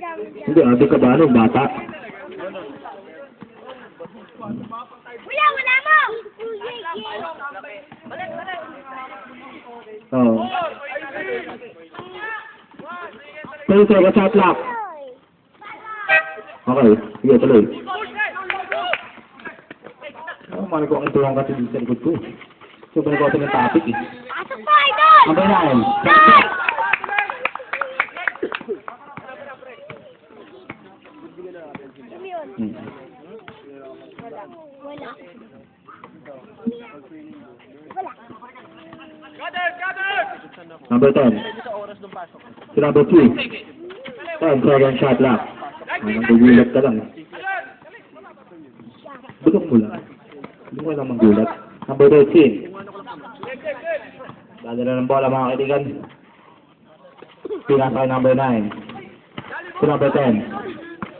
Hindi, abi ka ba ano, bata? Kuya, wala mo! Oo. Tuloy, tuloy, shot lock. Okay, sige, tuloy. Oh, mali ko ang tuwang kasi dito sa likod ko. So, balik ko ng topic eh. Pasok pa, idol! Ang bayan! Nice! Wala. Number 10. Si number 2. 10 second shot lock. Nanggugulat ka lang. Butong mo lang. Hindi mo lang manggulat. Number 13. Dadala ng bola mga kaibigan. Pinasa kay number 9. Si number 10.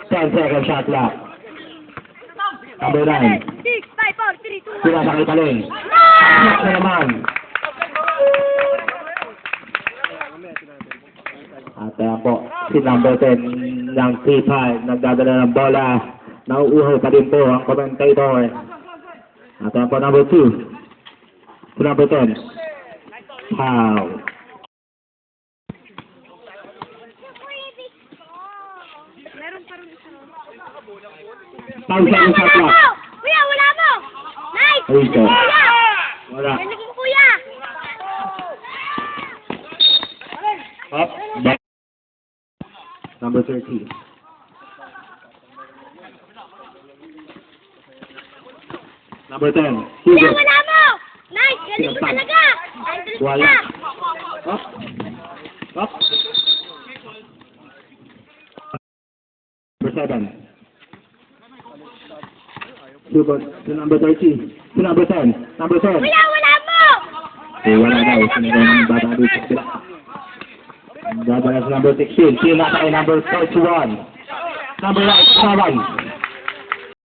10 second shot lock. Number 9. 6, 5, 4, 3, 2, 1. Pinasa kay Taling. Shot na naman. At po, si number 10 ng T5 nagdadala ng bola. Nauuhaw pa din po ang commentator. At po, number 2. Si number 10. Foul. Meron pa rin isa. Foul sa Kuya, shot wala lock. mo! Kuya, wala mo! Nice! Ayun siya. Kuya! Wala. Galing mo, kuya! Up. Back. Number 30. Number 10. Kuya, Hugo. wala mo! Nice! Galing mo talaga! Andres Wala. ka! Up. Up. Number 7. Hugo. Si number 30. Si number 10. Number 10. Kuya, wala mo! Eh, wala daw. Sinigay ng bata dito sila. Dadala sa number 16. Sino nasa kay number 31? Number 9.